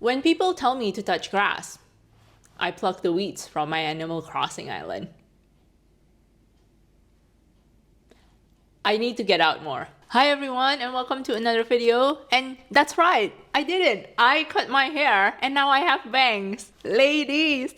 When people tell me to touch grass, I pluck the weeds from my Animal Crossing island. I need to get out more. Hi everyone and welcome to another video. And that's right, I did it. I cut my hair and now I have bangs. Ladies,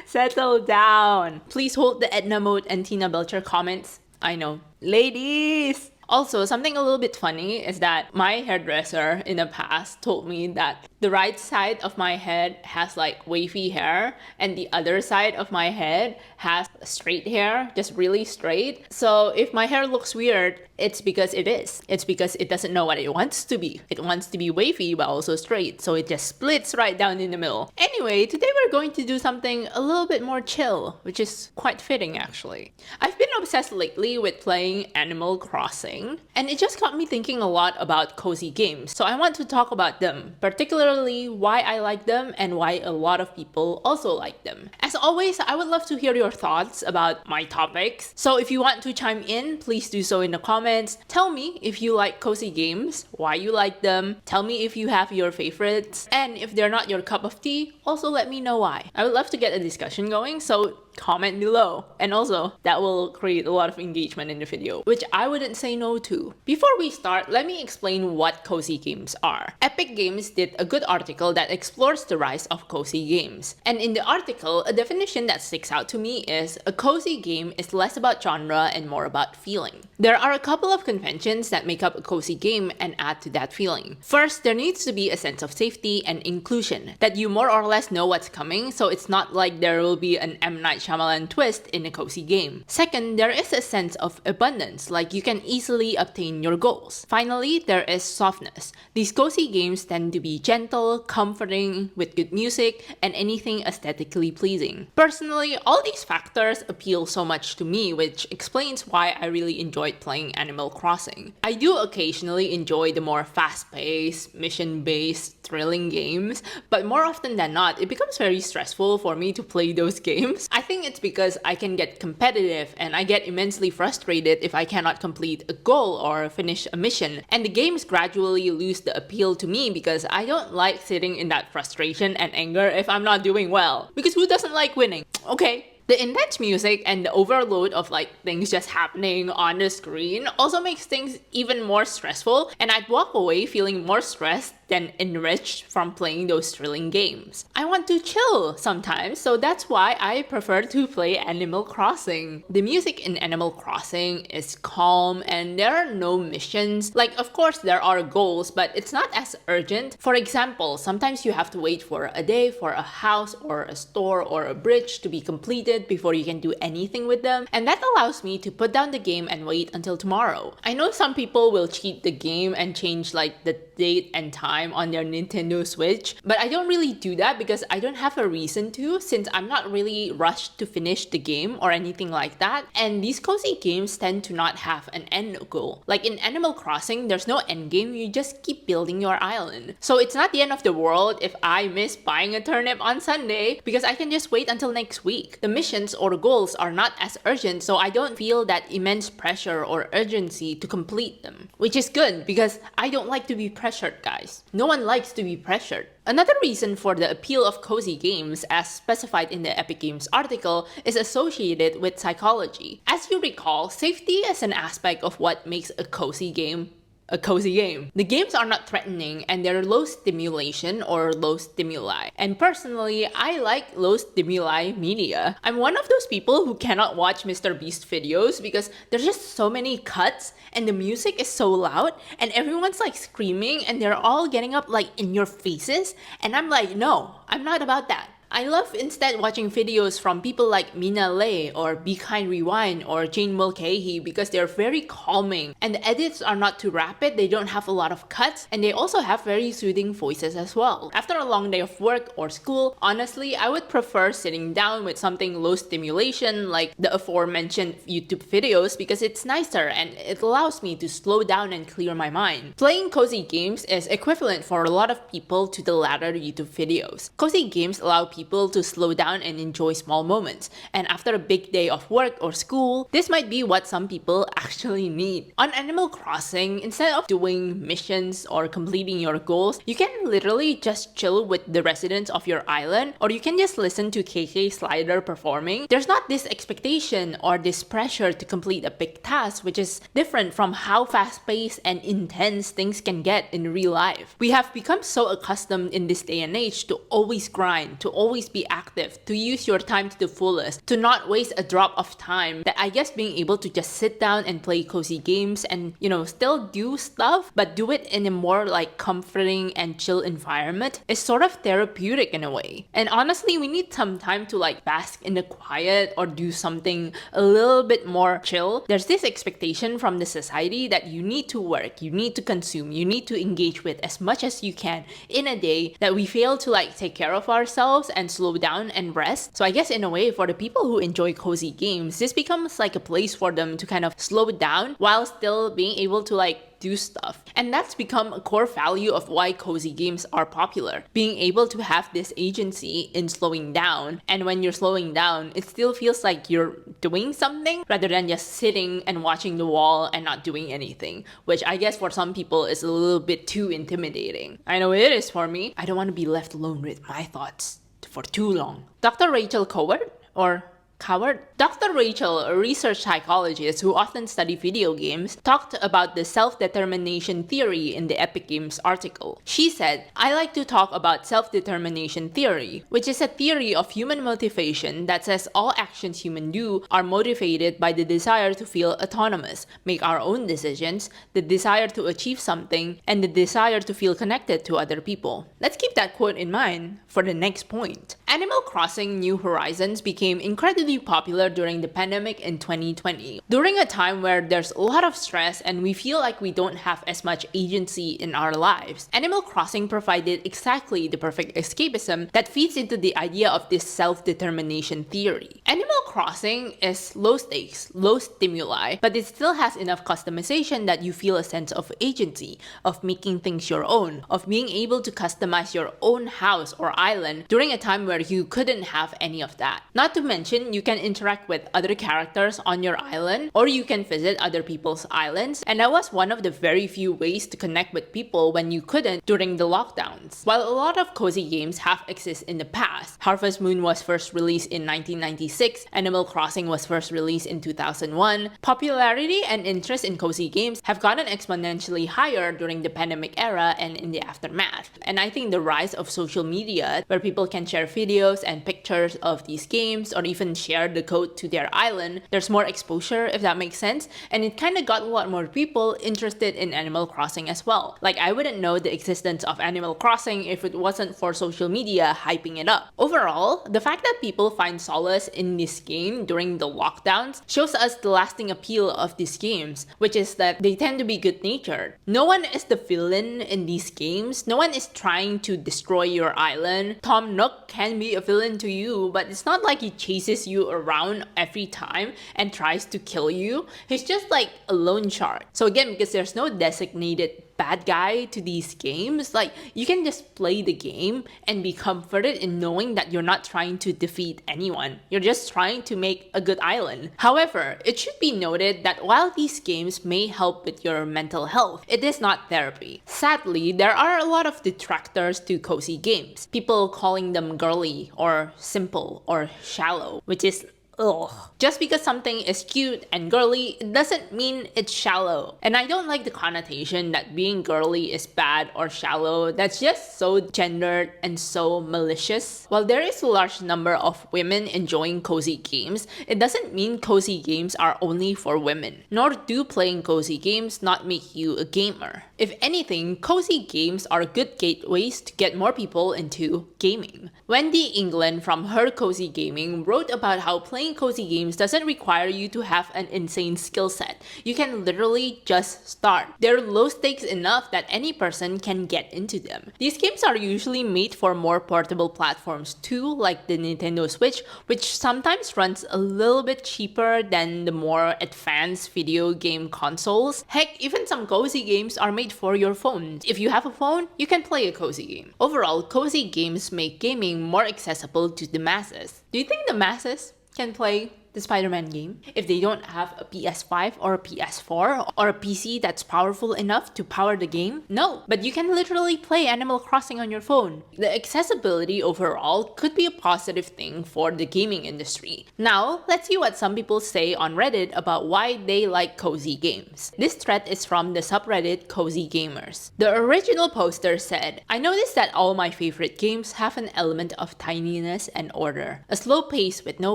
settle down. Please hold the Edna Mode and Tina Belcher comments. I know. Ladies! Also, something a little bit funny is that my hairdresser in the past told me that the right side of my head has like wavy hair and the other side of my head has straight hair, just really straight. So if my hair looks weird, it's because it is. It's because it doesn't know what it wants to be. It wants to be wavy but also straight, so it just splits right down in the middle. Anyway, today we're going to do something a little bit more chill, which is quite fitting actually. I've been obsessed lately with playing Animal Crossing, and it just got me thinking a lot about cozy games. So I want to talk about them, particularly why I like them and why a lot of people also like them. As always, I would love to hear your thoughts about my topics. So if you want to chime in, please do so in the comments. Tell me if you like cozy games, why you like them. Tell me if you have your favorites. And if they're not your cup of tea, also let me know why. I would love to get a discussion going, so comment below. And also, that will create a lot of engagement in the video, which I wouldn't say no to. Before we start, let me explain what cozy games are. Epic Games did a good article that explores the rise of cozy games. And in the article, a definition that sticks out to me is a cozy game is less about genre and more about feeling. There are a couple of conventions that make up a cozy game and add to that feeling. First, there needs to be a sense of safety and inclusion, that you more or less know what's coming, so it's not like there will be an M. Night Shyamalan twist in a cozy game. Second, there is a sense of abundance, like you can easily obtain your goals. Finally, there is softness. These cozy games tend to be gentle, comforting, with good music, and anything aesthetically pleasing. Personally, all these factors appeal so much to me, which explains why I really enjoyed playing Animal Crossing. I do occasionally enjoy the more fast-paced, mission-based, thrilling games, but more often than not, it becomes very stressful for me to play those games. I think it's because I can get competitive and I get immensely frustrated if I cannot complete a goal or finish a mission, and the games gradually lose the appeal to me because I don't like sitting in that frustration and anger if I'm not doing well. Because who doesn't like winning? Okay. The intense music and the overload of like things just happening on the screen also makes things even more stressful, and I'd walk away feeling more stressed than enriched from playing those thrilling games. I want to chill sometimes, so that's why I prefer to play Animal Crossing. The music in Animal Crossing is calm and there are no missions. Like, of course there are goals, but it's not as urgent. For example, sometimes you have to wait for a day for a house or a store or a bridge to be completed before you can do anything with them, and that allows me to put down the game and wait until tomorrow. I know some people will cheat the game and change like the date and time on their Nintendo Switch, but I don't really do that because I don't have a reason to, since I'm not really rushed to finish the game or anything like that, and these cozy games tend to not have an end goal. Like in Animal Crossing, there's no end game, you just keep building your island. So it's not the end of the world if I miss buying a turnip on Sunday, because I can just wait until next week. The missions or goals are not as urgent, so I don't feel that immense pressure or urgency to complete them, which is good because I don't like to be pressured, guys. No one likes to be pressured. Another reason for the appeal of cozy games, as specified in the Epic Games article, is associated with psychology. As you recall, safety is an aspect of what makes a cozy game a cozy game. The games are not threatening and they're low stimulation or low stimuli. And personally, I like low stimuli media. I'm one of those people who cannot watch Mr. Beast videos because there's just so many cuts and the music is so loud and everyone's like screaming and they're all getting up like in your faces, and I'm like, no, I'm not about that. I love instead watching videos from people like Mina Lay or Be Kind Rewind or Jane Mulcahy because they're very calming and the edits are not too rapid, they don't have a lot of cuts, and they also have very soothing voices as well. After a long day of work or school, honestly, I would prefer sitting down with something low stimulation like the aforementioned YouTube videos because it's nicer and it allows me to slow down and clear my mind. Playing cozy games is equivalent for a lot of people to the latter YouTube videos. Cozy games allow people people to slow down and enjoy small moments. And after a big day of work or school, this might be what some people actually need. On Animal Crossing, instead of doing missions or completing your goals, you can literally just chill with the residents of your island, or you can just listen to KK Slider performing. There's not this expectation or this pressure to complete a big task, which is different from how fast-paced and intense things can get in real life. We have become so accustomed in this day and age to always grind, to always be active, to use your time to the fullest, to not waste a drop of time, that I guess being able to just sit down and play cozy games and, still do stuff, but do it in a more like comforting and chill environment is sort of therapeutic in a way. And honestly, we need some time to like bask in the quiet or do something a little bit more chill. There's this expectation from the society that you need to work, you need to consume, you need to engage with as much as you can in a day, that we fail to like take care of ourselves and slow down and rest. So I guess in a way, for the people who enjoy cozy games, this becomes like a place for them to kind of slow down while still being able to like do stuff. And that's become a core value of why cozy games are popular. Being able to have this agency in slowing down, and when you're slowing down, it still feels like you're doing something rather than just sitting and watching the wall and not doing anything, which I guess for some people is a little bit too intimidating. I know it is for me. I don't want to be left alone with my thoughts for too long. Dr. Rachel Coward, or Coward? Dr. Rachel, a research psychologist who often studies video games, talked about the self-determination theory in the Epic Games article. She said, "I like to talk about self-determination theory, which is a theory of human motivation that says all actions humans do are motivated by the desire to feel autonomous, make our own decisions, the desire to achieve something, and the desire to feel connected to other people." Let's keep that quote in mind for the next point. Animal Crossing New Horizons became incredibly popular during the pandemic in 2020. During a time where there's a lot of stress and we feel like we don't have as much agency in our lives, Animal Crossing provided exactly the perfect escapism that feeds into the idea of this self-determination theory. Animal Crossing is low stakes, low stimuli, but it still has enough customization that you feel a sense of agency, of making things your own, of being able to customize your own house or island during a time where you couldn't have any of that. Not to mention, you can interact with other characters on your island, or you can visit other people's islands, and that was one of the very few ways to connect with people when you couldn't during the lockdowns. While a lot of cozy games have existed in the past, Harvest Moon was first released in 1996, Animal Crossing was first released in 2001, popularity and interest in cozy games have gotten exponentially higher during the pandemic era and in the aftermath. And I think the rise of social media, where people can share videos and pictures of these games or even share the code to their island, there's more exposure, if that makes sense, and it kind of got a lot more people interested in Animal Crossing as well. Like, I wouldn't know the existence of Animal Crossing if it wasn't for social media hyping it up. Overall, the fact that people find solace in this game during the lockdowns shows us the lasting appeal of these games, which is that they tend to be good-natured. No one is the villain in these games. No one is trying to destroy your island. Tom Nook can be a villain to you, but it's not like he chases you around every time and tries to kill you. He's just like a loan shark. So again, because there's no designated bad guy to these games, like, you can just play the game and be comforted in knowing that you're not trying to defeat anyone. You're just trying to make a good island. However, it should be noted that while these games may help with your mental health, it is not therapy. Sadly, there are a lot of detractors to cozy games. People calling them girly or simple or shallow, which is ugh. Just because something is cute and girly, it doesn't mean it's shallow. And I don't like the connotation that being girly is bad or shallow. That's just so gendered and so malicious. While there is a large number of women enjoying cozy games, it doesn't mean cozy games are only for women. Nor do playing cozy games not make you a gamer. If anything, cozy games are good gateways to get more people into gaming. Wendy England from Her Cozy Gaming wrote about how playing playing cozy games doesn't require you to have an insane skill set. You can literally just start. They're low stakes enough that any person can get into them. These games are usually made for more portable platforms too, like the Nintendo Switch, which sometimes runs a little bit cheaper than the more advanced video game consoles. Heck, even some cozy games are made for your phone. If you have a phone, you can play a cozy game. Overall, cozy games make gaming more accessible to the masses. Do you think the masses can play the Spider-Man game if they don't have a PS5 or a PS4 or a PC that's powerful enough to power the game? No, but you can literally play Animal Crossing on your phone. The accessibility overall could be a positive thing for the gaming industry. Now, let's see what some people say on Reddit about why they like cozy games. This thread is from the subreddit Cozy Gamers. The original poster said, "I noticed that all my favorite games have an element of tininess and order, a slow pace with no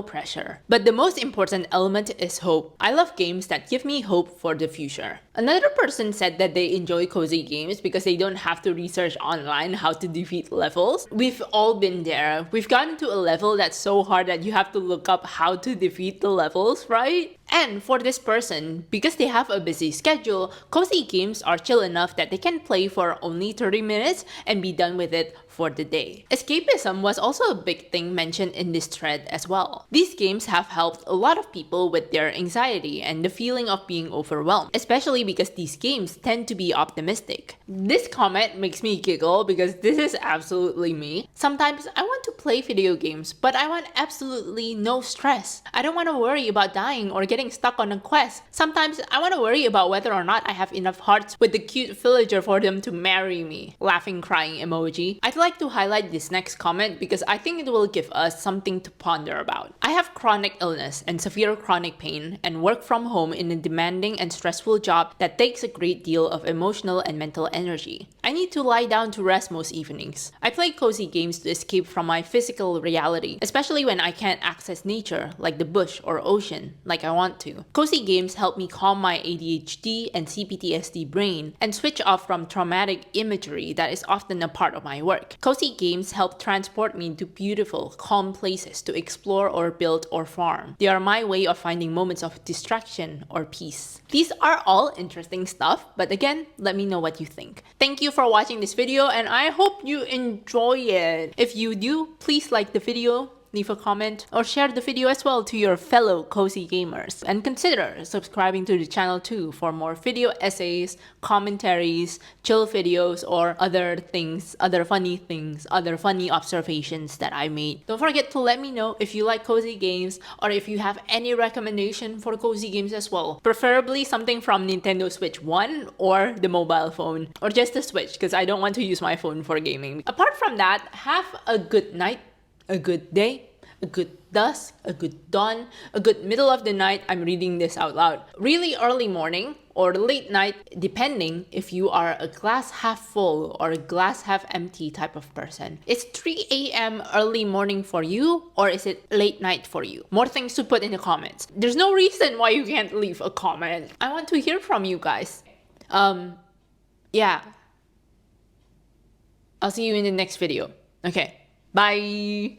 pressure. But the most important element is hope. I love games that give me hope for the future." Another person said that they enjoy cozy games because they don't have to research online how to defeat levels. We've all been there. We've gotten to a level that's so hard that you have to look up how to defeat the levels, right? And for this person, because they have a busy schedule, cozy games are chill enough that they can play for only 30 minutes and be done with it for the day. Escapism was also a big thing mentioned in this thread as well. These games have helped a lot of people with their anxiety and the feeling of being overwhelmed, especially because these games tend to be optimistic. This comment makes me giggle because this is absolutely me. Sometimes I want to play video games, but I want absolutely no stress. I don't want to worry about dying or getting stuck on a quest. Sometimes I want to worry about whether or not I have enough hearts with the cute villager for them to marry me. Laughing crying emoji. I'd like to highlight this next comment because I think it will give us something to ponder about. I have chronic illness and severe chronic pain and work from home in a demanding and stressful job that takes a great deal of emotional and mental energy. I need to lie down to rest most evenings. I play cozy games to escape from my physical reality, especially when I can't access nature like the bush or ocean like I want to. Cozy games help me calm my ADHD and CPTSD brain and switch off from traumatic imagery that is often a part of my work. Cozy games help transport me to beautiful, calm places to explore or build or farm. They are my way of finding moments of distraction or peace. These are all interesting stuff, but again, let me know what you think. Thank you for watching this video and I hope you enjoy it. If you do, please like the video, leave a comment, or share the video as well to your fellow cozy gamers. And consider subscribing to the channel too for more video essays, commentaries, chill videos, or other things, other funny observations that I made. Don't forget to let me know if you like cozy games or if you have any recommendation for cozy games as well. Preferably something from Nintendo Switch 1 or the mobile phone, or just the Switch because I don't want to use my phone for gaming. Apart from that, have a good night, a good day, a good dusk, a good dawn, a good middle of the night. I'm reading this out loud. Really early morning or late night, depending if you are a glass half full or a glass half empty type of person. Is 3 a.m. early morning for you or is it late night for you? More things to put in the comments. There's no reason why you can't leave a comment. I want to hear from you guys. Yeah. I'll see you in the next video. Okay. Bye.